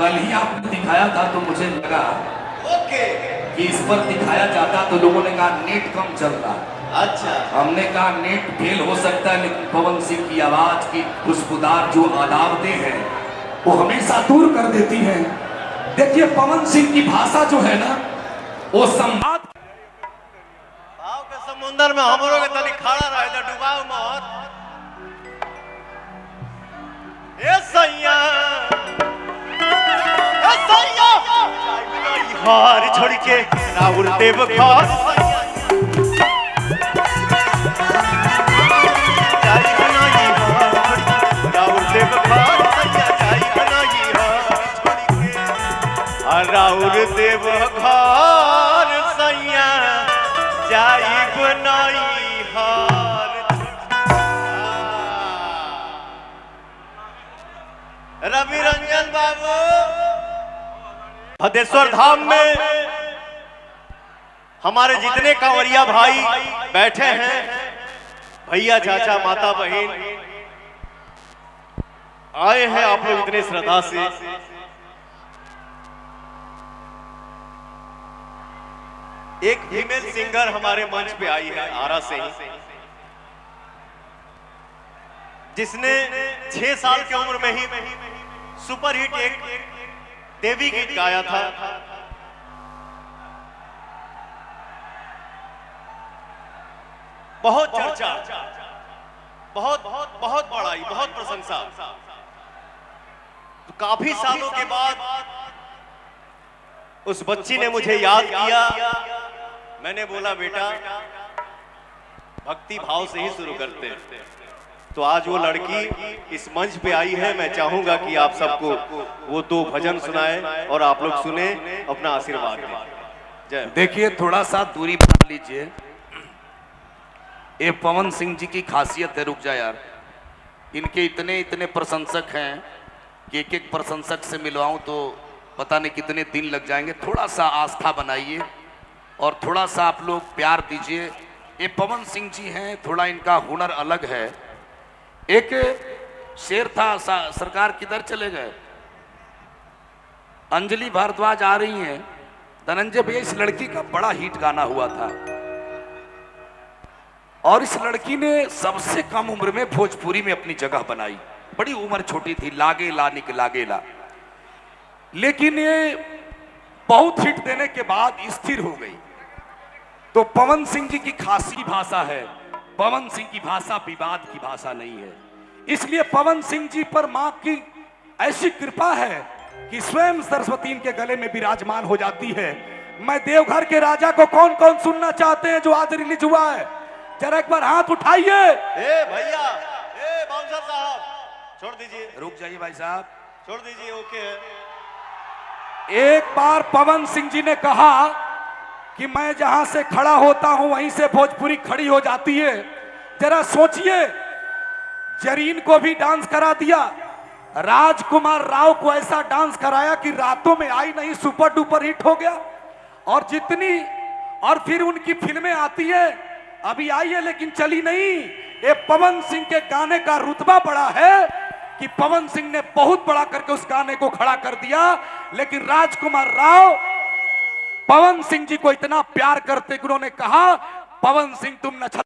कल ही आपने दिखाया था तो मुझे लगा ओके कि इस पर दिखाया जाता तो लोगों ने कहा नेट कम चल रहा। अच्छा हमने कहा नेट फेल हो सकता है, लेकिन पवन सिंह की आवाज की खुशबूदार जो अदावतें हैं वो हमेशा दूर कर देती हैं। देखिए पवन सिंह की भाषा जो है ना वो संवाद भाव के समुंदर में हमरो के तनी खड़ा रहे तो डुबाओ मत। ए सैया हार छोड़ के राहुल देव घर जाई बनाई राहुल देव घर जाई बनाई छोड़ के राहुल देव घर सैया जाई बनाई हार। रवि रंजन बाबू भदेश्वर धाम में हमारे जितने कांवरिया भाई बैठे हैं, भैया चाचा माता बहन आए हैं, आप लोग इतने श्रद्धा से एक फीमेल सिंगर हमारे मंच पे आई है आरा से ही, जिसने 6 साल की उम्र में ही सुपरहिट एक देवी गीत गाया था। बहुत चर्चा, बहुत बहुत बहुत बड़ाई, बहुत प्रशंसा। तो काफी सालों के बाद उस बच्ची ने मुझे याद किया। मैंने बोला बेटा भक्ति भाव से ही शुरू करते हैं। तो आज वो लड़की इस मंच पे आई है। मैं चाहूंगा कि आप सबको वो 2 भजन सुनाए और आप लोग सुने, अपना आशीर्वाद दें। जय। देखिए थोड़ा सा दूरी बना लीजिए। ये पवन सिंह जी की खासियत है। रुक जा यार, इनके इतने इतने प्रशंसक हैं कि एक एक प्रशंसक से मिलवाऊं तो पता नहीं कितने दिन लग जाएंगे। थोड़ा सा आस्था बनाइए और थोड़ा सा आप लोग प्यार दीजिए। ये पवन सिंह जी हैं, थोड़ा इनका हुनर अलग है। एक शेर था, सरकार किधर चले गए? अंजलि भारद्वाज आ रही हैं। धनंजय भैया, इस लड़की का बड़ा हिट गाना हुआ था और इस लड़की ने सबसे कम उम्र में भोजपुरी में अपनी जगह बनाई। बड़ी उम्र छोटी थी, लागेला निक लागेला, लेकिन ये बहुत हिट देने के बाद स्थिर हो गई। तो पवन सिंह जी की खासी भाषा है। पवन सिंह की भाषा विवाद की भाषा नहीं है, इसलिए पवन सिंह जी पर मां की ऐसी कृपा है कि स्वयं सरस्वती इनके गले में विराजमान हो जाती है। मैं देवघर के राजा को कौन कौन सुनना चाहते हैं जो आज रिलीज हुआ है? जरा एक बार हाथ उठाइए। ए भैया, ए बाउंसर साहब छोड़ दीजिए। रुक जाइए भाई साहब, छोड़ दीजिए। ओके है। एक बार पवन सिंह जी ने कहा कि मैं जहां से खड़ा होता हूं वहीं से भोजपुरी खड़ी हो जाती है। जरा सोचिए, जरीन को भी डांस करा दिया, राजकुमार राव को ऐसा डांस कराया कि रातों में आई नहीं सुपर डुपर हिट हो गया। और जितनी और फिर उनकी फिल्में आती है, अभी आई है लेकिन चली नहीं। ये पवन सिंह के गाने का रुतबा बड़ा है कि पवन सिंह ने बहुत बड़ा करके उस गाने को खड़ा कर दिया। लेकिन राजकुमार राव पवन सिंह जी को इतना प्यार करते कि उन्होंने कहा, पवन सिंह तुम न